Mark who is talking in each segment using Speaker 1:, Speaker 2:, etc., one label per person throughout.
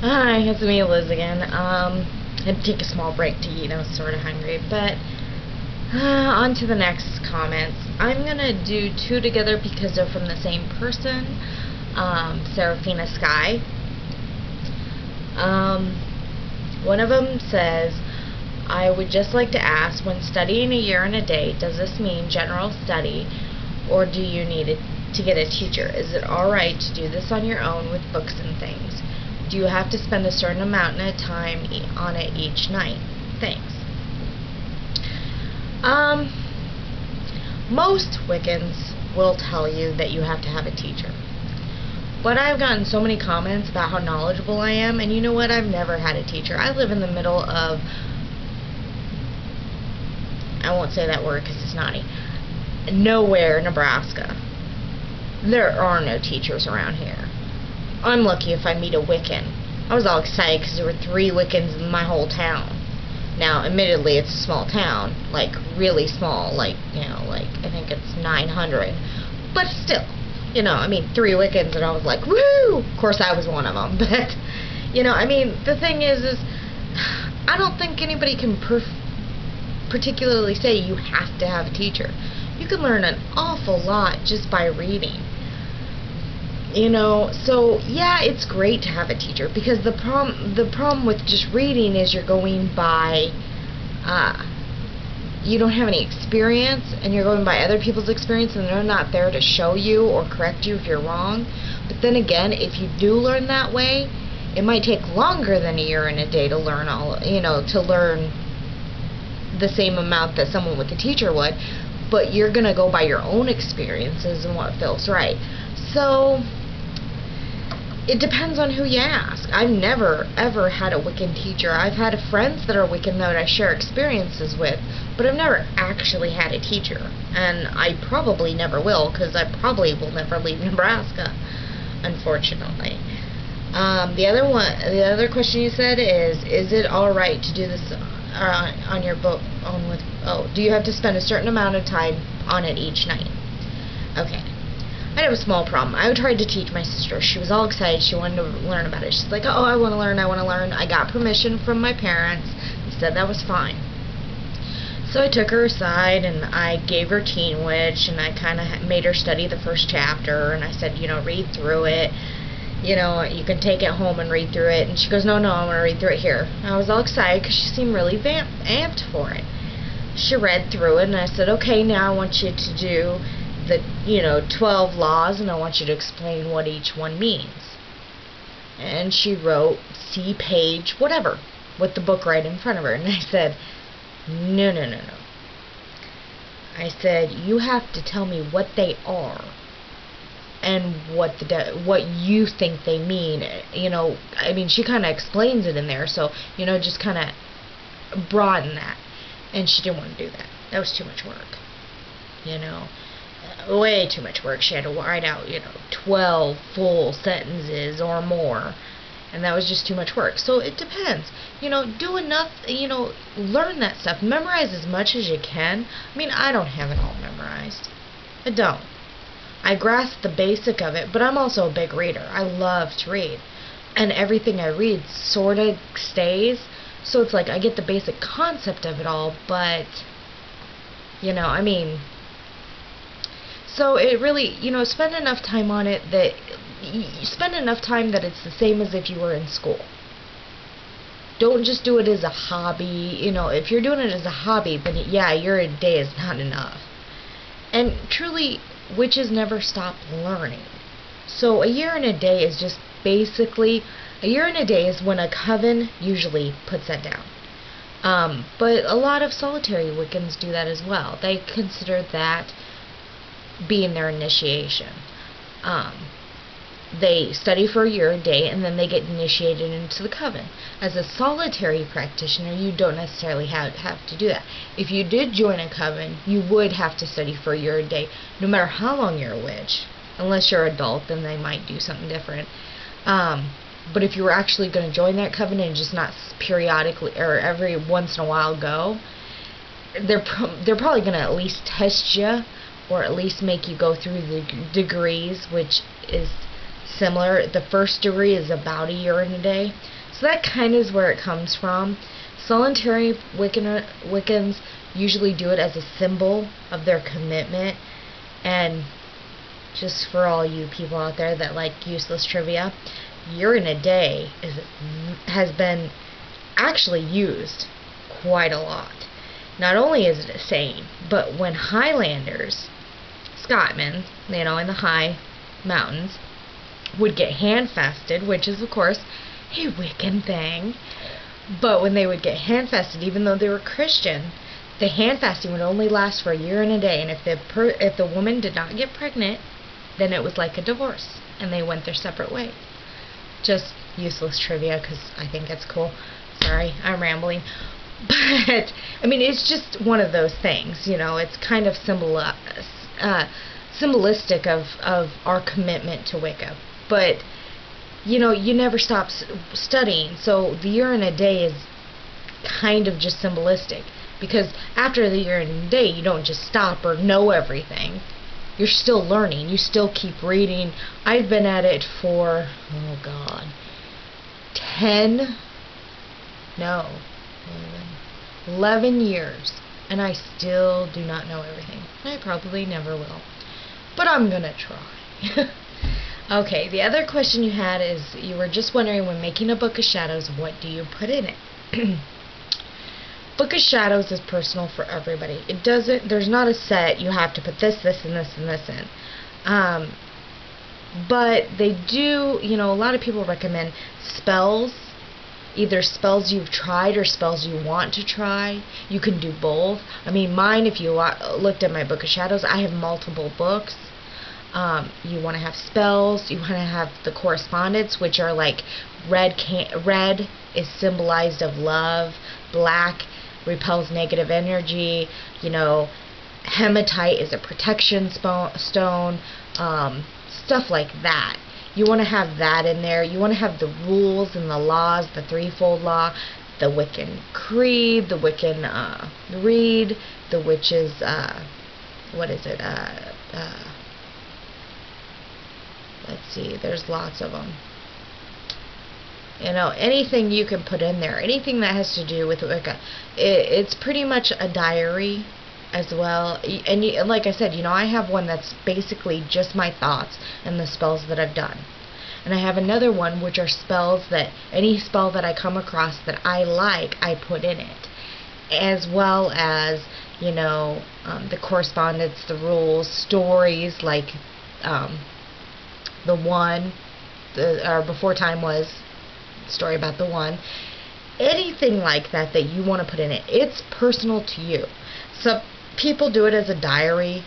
Speaker 1: Hi, it's me, Liz again. I had to take a small break to eat. I was sort of hungry, but on to the next comments. I'm gonna do two together because they're from the same person, Serafina Sky. One of them says, I would just like to ask, when studying a year and a day, does this mean general study, or do you need to get a teacher? Is it alright to do this on your own with books and things? Do you have to spend a certain amount of time on it each night? Thanks. Most Wiccans will tell you that you have to have a teacher. But I've gotten so many comments about how knowledgeable I am, and you know what? I've never had a teacher. I live in the middle of, I won't say that word because it's naughty, nowhere, Nebraska. There are no teachers around here. I'm lucky if I meet a Wiccan. I was all excited because there were 3 Wiccans in my whole town. Now, admittedly, it's a small town, like really small, like, like I think it's 900. But still, I mean, 3 Wiccans, and I was like, woo! Of course, I was one of them. But, I mean, the thing is I don't think anybody can particularly say you have to have a teacher. You can learn an awful lot just by reading. So yeah, it's great to have a teacher, because the problem with just reading is you're going by, you don't have any experience, and you're going by other people's experience, and they're not there to show you or correct you if you're wrong. But then again, if you do learn that way, it might take longer than a year and a day to learn to learn the same amount that someone with a teacher would, but you're gonna go by your own experiences and what feels right. So it depends on who you ask. I've never ever had a Wiccan teacher. I've had friends that are Wiccan that I share experiences with, but I've never actually had a teacher, and I probably never will, because I probably will never leave Nebraska, unfortunately. The other question you said is it all right to do this on your book do you have to spend a certain amount of time on it each night? Okay. I have a small problem. I tried to teach my sister. She was all excited. She wanted to learn about it. She's like, oh, I want to learn. I got permission from my parents. They said that was fine. So I took her aside, and I gave her Teen Witch, and I kind of made her study the first chapter, and I said, read through it. You can take it home and read through it. And she goes, no, I want to read through it here. And I was all excited because she seemed really amped for it. She read through it, and I said, okay, now I want you to do the 12 laws, and I want you to explain what each one means. And she wrote see page whatever with the book right in front of her, and I said, no. I said, you have to tell me what they are and what you think they mean. I mean, she kind of explains it in there, so just kind of broaden that. And she didn't want to do that. That was too much work. Way too much work. She had to write out, 12 full sentences or more. And that was just too much work. So it depends. Do enough, learn that stuff. Memorize as much as you can. I mean, I don't have it all memorized. I don't. I grasp the basic of it, but I'm also a big reader. I love to read. And everything I read sort of stays. So it's like I get the basic concept of it all, but, I mean, so it really, spend enough time on it that, it's the same as if you were in school. Don't just do it as a hobby. If you're doing it as a hobby, then yeah, your day is not enough. And truly, witches never stop learning. So a year and a day is just basically, a year and a day is when a coven usually puts that down. But a lot of solitary Wiccans do that as well. They consider that being their initiation. They study for a year, a day, and then they get initiated into the coven. As a solitary practitioner, you don't necessarily have to do that. If you did join a coven, you would have to study for a year, a day, no matter how long you're a witch. Unless you're an adult, then they might do something different. But if you were actually going to join that coven and just not periodically or every once in a while go, they're probably going to at least test you, or at least make you go through the degrees, which is similar. The first degree is about a year and a day. So that kind of is where it comes from. Solitary Wiccans usually do it as a symbol of their commitment. And just for all you people out there that like useless trivia, year and a day has been actually used quite a lot. Not only is it a saying, but when Highlanders, Scotmen, in the high mountains, would get handfasted, which is of course a Wiccan thing, but when they would get handfasted, even though they were Christian, the handfasting would only last for a year and a day, and if the woman did not get pregnant, then it was like a divorce, and they went their separate ways. Just useless trivia, because I think it's cool. Sorry, I'm rambling. But, I mean, it's just one of those things, it's kind of symbolistic of our commitment to Wicca. But, you never stop studying, so the year and a day is kind of just symbolistic. Because after the year and a day, you don't just stop or know everything. You're still learning. You still keep reading. I've been at it for, 11 years, and I still do not know everything. I probably never will, but I'm gonna try. Okay, the other question you had is, you were just wondering, when making a Book of Shadows, what do you put in it? Book of Shadows is personal for everybody. There's not a set, you have to put this, this, and this, and this in. But they do, a lot of people recommend spells, either spells you've tried or spells you want to try. You can do both. I mean, mine, if you looked at my Book of Shadows, I have multiple books. You want to have spells, you want to have the correspondence, which are like red is symbolized of love, black repels negative energy, hematite is a protection stone, stuff like that. You want to have that in there. You want to have the rules and the laws, the threefold law, the Wiccan creed, the Wiccan reed, the witches, let's see, there's lots of them. Anything you can put in there, anything that has to do with Wicca. It's pretty much a diary as well. And like I said, I have one that's basically just my thoughts and the spells that I've done. And I have another one which are spells that, any spell that I come across that I like, I put in it. As well as, the correspondence, the rules, stories, like the One, or Before Time Was, story about the One. Anything like that that you want to put in it. It's personal to you. So people do it as a diary.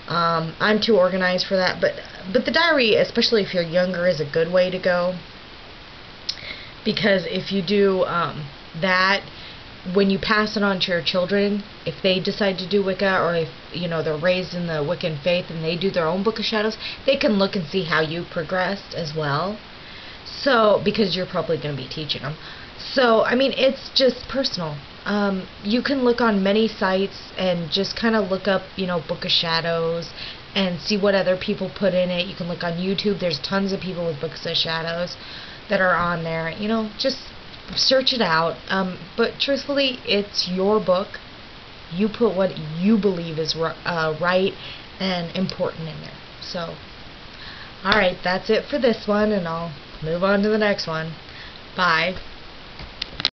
Speaker 1: I'm too organized for that, but the diary, especially if you're younger, is a good way to go, because if you do that, when you pass it on to your children, if they decide to do Wicca, or if they're raised in the Wiccan faith and they do their own Book of Shadows, they can look and see how you progressed as well. So, because you're probably going to be teaching them. So, I mean, it's just personal. You can look on many sites and just kind of look up, Book of Shadows and see what other people put in it. You can look on YouTube. There's tons of people with Books of Shadows that are on there. Just search it out. But truthfully, it's your book. You put what you believe is right and important in there. So, alright, that's it for this one, and I'll move on to the next one. Bye.